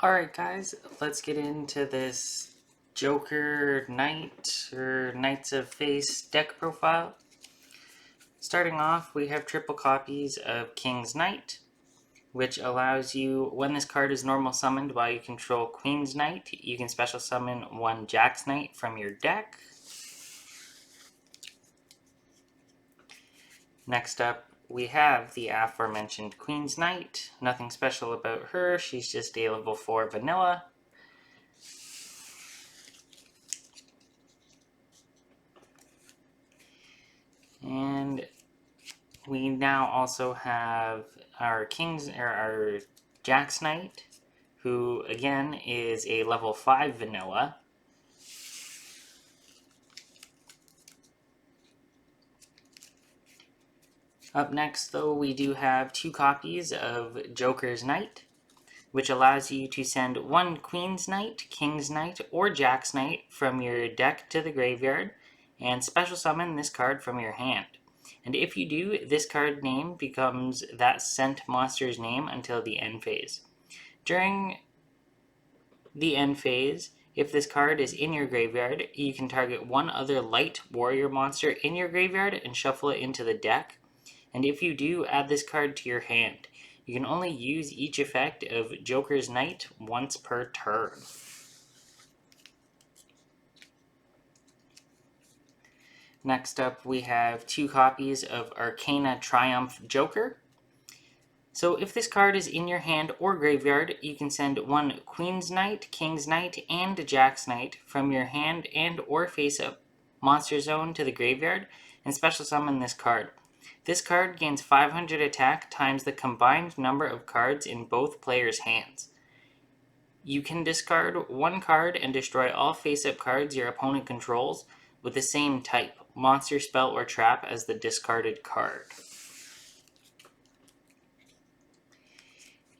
Alright guys, let's get into this Joker Knight or Knights of Face deck profile. Starting off, we have triple copies of King's Knight, which allows you, when this card is normal summoned while you control Queen's Knight, you can special summon one Jack's Knight from your deck. Next up, we have the aforementioned Queen's Knight. Nothing special about her, she's just a level 4 vanilla. And we now also have our Jack's Knight, who again is a level 5 vanilla. Up next, though, we do have 2 copies of Joker's Knight, which allows you to send one Queen's Knight, King's Knight, or Jack's Knight from your deck to the graveyard, and special summon this card from your hand. And if you do, this card name becomes that sent monster's name until the end phase. During the end phase, if this card is in your graveyard, you can target one other light warrior monster in your graveyard and shuffle it into the deck. And if you do, add this card to your hand. You can only use each effect of Joker's Knight once per turn. Next up, we have 2 copies of Arcana Triumph Joker. So if this card is in your hand or graveyard, you can send one Queen's Knight, King's Knight, and Jack's Knight from your hand and or face-up monster zone to the graveyard and special summon this card. This card gains 500 attack times the combined number of cards in both players' hands. You can discard one card and destroy all face-up cards your opponent controls with the same type, monster, spell, or trap as the discarded card.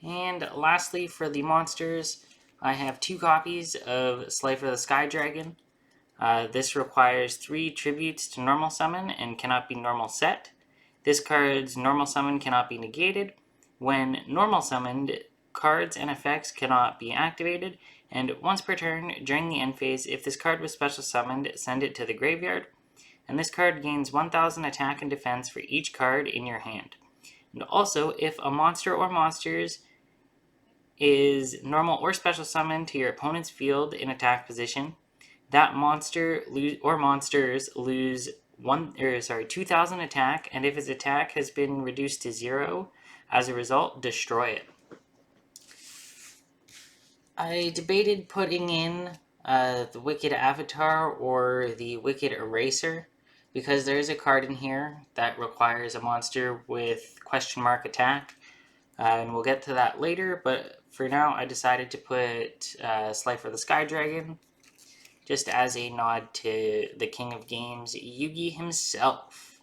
And lastly, for the monsters, I have 2 copies of Slifer the Sky Dragon. This requires 3 tributes to normal summon and cannot be normal set. This card's normal summon cannot be negated. When normal summoned, cards and effects cannot be activated, and once per turn during the end phase, if this card was special summoned, send it to the graveyard. And this card gains 1000 attack and defense for each card in your hand. And also, if a monster or monsters is normal or special summoned to your opponent's field in attack position, that monster or monsters lose 2,000 attack, and if its attack has been reduced to 0, as a result, destroy it. I debated putting in the Wicked Avatar or the Wicked Eraser, because there is a card in here that requires a monster with question mark attack, and we'll get to that later, but for now I decided to put Slifer the Sky Dragon, just as a nod to the King of Games, Yugi himself.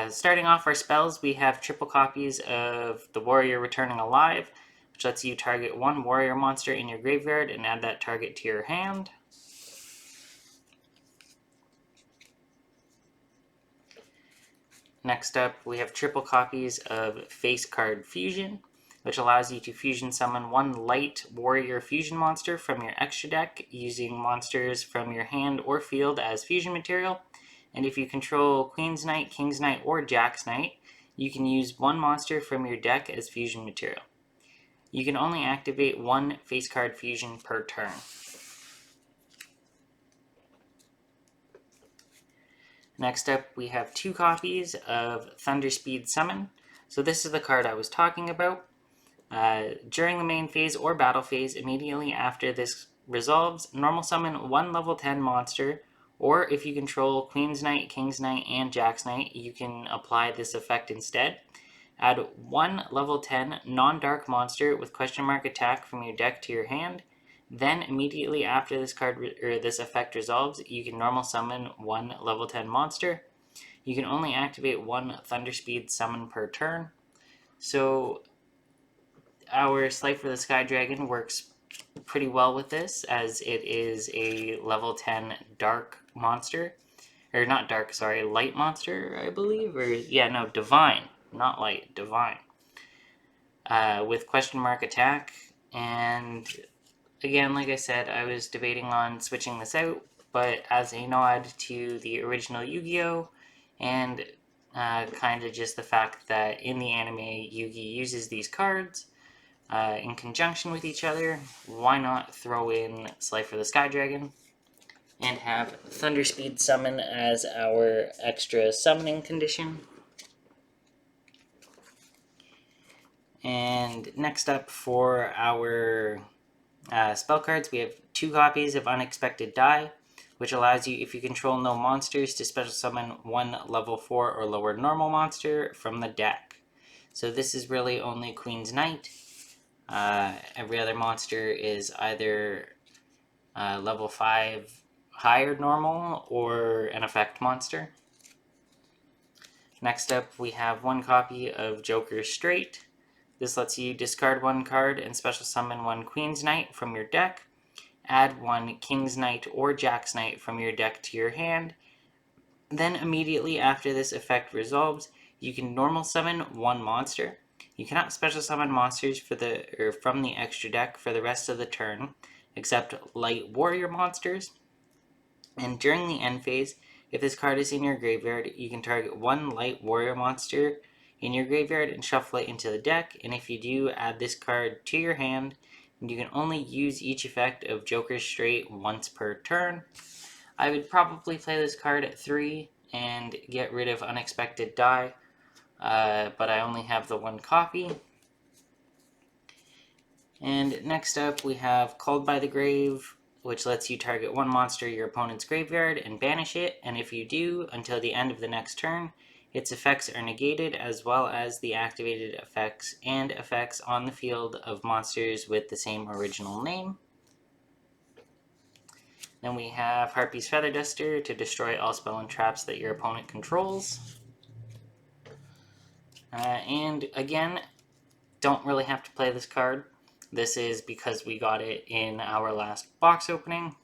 Starting off our spells, we have triple copies of the Warrior Returning Alive, which lets you target one warrior monster in your graveyard and add that target to your hand. Next up, we have triple copies of Face Card Fusion, which allows you to fusion summon one light warrior fusion monster from your extra deck using monsters from your hand or field as fusion material. And if you control Queen's Knight, King's Knight, or Jack's Knight, you can use one monster from your deck as fusion material. You can only activate one face card fusion per turn. Next up, we have 2 copies of Thunderspeed Summon. So this is the card I was talking about. During the main phase or battle phase, immediately after this resolves, normal summon one level 10 monster, or if you control Queen's Knight, King's Knight, and Jack's Knight, you can apply this effect instead. Add one level 10 non-dark monster with question mark attack from your deck to your hand. Then immediately after this effect resolves, you can normal summon one level 10 monster. You can only activate one Thunderspeed summon per turn. So our Slifer the Sky Dragon works pretty well with this, as it is a level 10 dark monster. Or not dark, sorry, light monster, I believe. Divine. Not light, divine. With question mark attack, And again, like I said, I was debating on switching this out, but as a nod to the original Yu-Gi-Oh! And kind of just the fact that in the anime, Yugi uses these cards in conjunction with each other, why not throw in Slifer the Sky Dragon and have Thunderspeed Summon as our extra summoning condition. And next up for our spell cards, we have 2 copies of Unexpected Die, which allows you, if you control no monsters, to special summon 1 level 4 or lower normal monster from the deck. So this is really only Queen's Knight. Every other monster is either level 5 higher normal or an effect monster. Next up, we have 1 copy of Joker Straight. This lets you discard 1 card and special summon 1 Queen's Knight from your deck. Add 1 King's Knight or Jack's Knight from your deck to your hand. Then immediately after this effect resolves, you can normal summon 1 monster. You cannot special summon monsters from the extra deck for the rest of the turn, except light warrior monsters. And during the end phase, if this card is in your graveyard, you can target 1 light warrior monster in your graveyard and shuffle it into the deck. And if you do, add this card to your hand. And you can only use each effect of Joker Straight once per turn. I would probably play this card at 3 and get rid of Unexpected Die, but I only have the 1 copy. And next up we have Called by the Grave, which lets you target 1 monster in your opponent's graveyard and banish it, and if you do, until the end of the next turn, its effects are negated, as well as the activated effects and effects on the field of monsters with the same original name. Then we have Harpy's Feather Duster to destroy all spell and traps that your opponent controls. And again, don't really have to play this card. This is because we got it in our last box opening.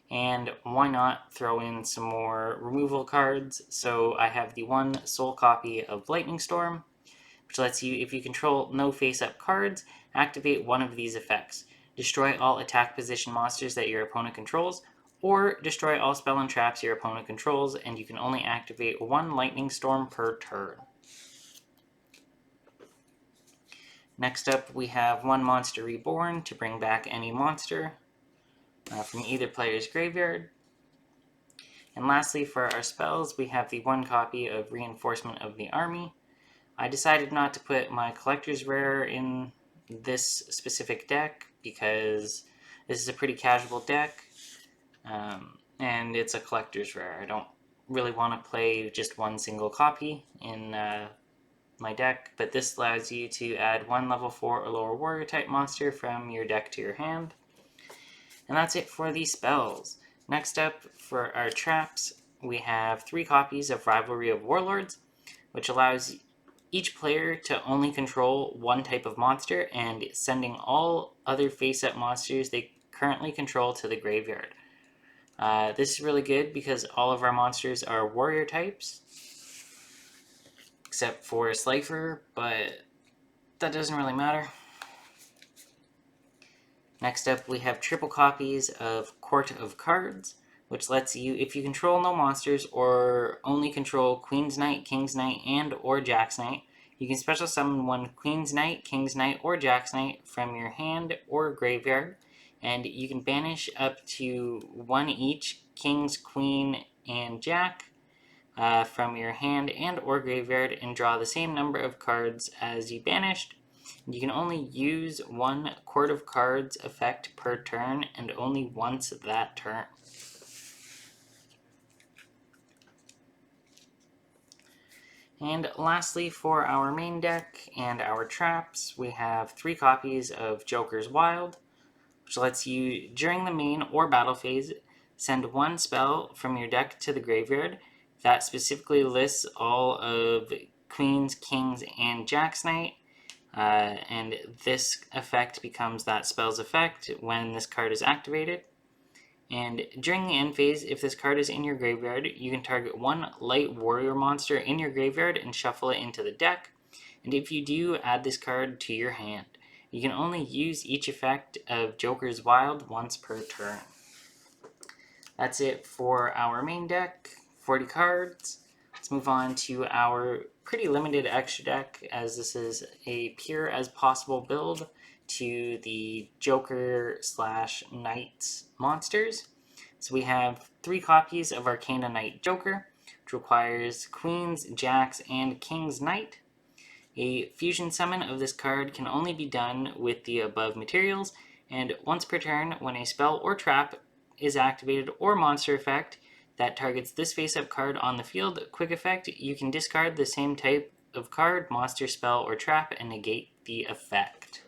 And why not throw in some more removal cards? So I have the 1 sole copy of Lightning Storm, which lets you, if you control no face-up cards, activate 1 of these effects. Destroy all attack position monsters that your opponent controls, or destroy all spell and traps your opponent controls, and you can only activate 1 Lightning Storm per turn. Next up, we have 1 Monster Reborn to bring back any monster from either player's graveyard. And lastly, for our spells, we have the 1 copy of Reinforcement of the Army. I decided not to put my Collector's Rare in this specific deck because this is a pretty casual deck, and it's a Collector's Rare. I don't really want to play just 1 single copy in my deck, but this allows you to add 1 level 4 or lower warrior type monster from your deck to your hand. And that's it for these spells. Next up, for our traps, we have 3 copies of Rivalry of Warlords, which allows each player to only control 1 type of monster and sending all other face-up monsters they currently control to the graveyard. This is really good because all of our monsters are warrior types, except for Slifer, but that doesn't really matter. Next up, we have triple copies of Court of Cards, which lets you, if you control no monsters or only control Queen's Knight, King's Knight, and or Jack's Knight, you can special summon 1 Queen's Knight, King's Knight, or Jack's Knight from your hand or graveyard, and you can banish up to 1 each King's, Queen, and Jack from your hand and or graveyard and draw the same number of cards as you banished. You can only use 1 Court of Cards effect per turn and only once that turn. And lastly, for our main deck and our traps, we have 3 copies of Joker's Wild, which lets you, during the main or battle phase, send 1 spell from your deck to the graveyard. That specifically lists all of Queen's, King's, and Jack's Knight. And this effect becomes that spell's effect when this card is activated. And during the end phase, if this card is in your graveyard, you can target 1 light warrior monster in your graveyard and shuffle it into the deck. And if you do, add this card to your hand. You can only use each effect of Joker's Wild once per turn. That's it for our main deck, 40 cards. Let's move on to our pretty limited extra deck, as this is a pure as possible build to the Joker / Knights monsters. So we have 3 copies of Arcana Knight Joker, which requires Queens, Jacks, and King's Knight. A fusion summon of this card can only be done with the above materials, and once per turn, when a spell or trap is activated or monster effect that targets this face-up card on the field, quick effect, you can discard the same type of card, monster, spell, or trap, and negate the effect.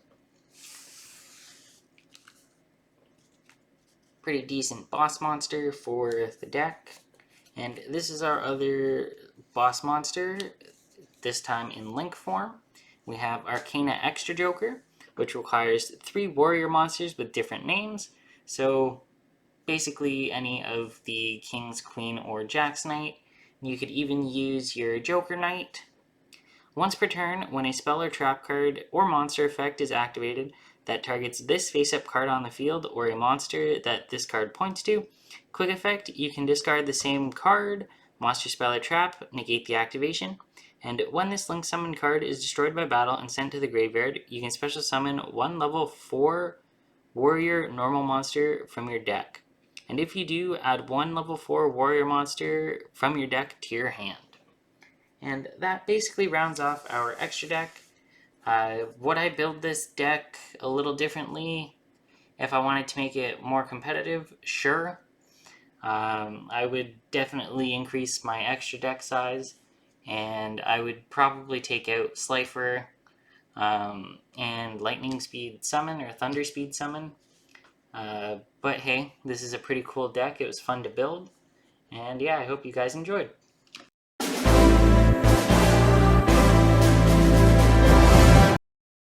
Pretty decent boss monster for the deck. And this is our other boss monster, this time in Link form. We have Arcana Extra Joker, which requires 3 warrior monsters with different names. So basically any of the King's, Queen, or Jack's Knight. You could even use your Joker Knight. Once per turn, when a spell or trap card or monster effect is activated that targets this face-up card on the field or a monster that this card points to, quick effect, you can discard the same card, monster, spell, or trap, negate the activation, and when this Link Summon card is destroyed by battle and sent to the graveyard, you can special summon 1 level 4 warrior normal monster from your deck. And if you do, add 1 level 4 warrior monster from your deck to your hand. And that basically rounds off our extra deck. Would I build this deck a little differently if I wanted to make it more competitive? Sure. I would definitely increase my extra deck size, and I would probably take out Slifer and Lightning Speed Summon or Thunder Speed Summon. But hey, this is a pretty cool deck. It was fun to build. And yeah, I hope you guys enjoyed.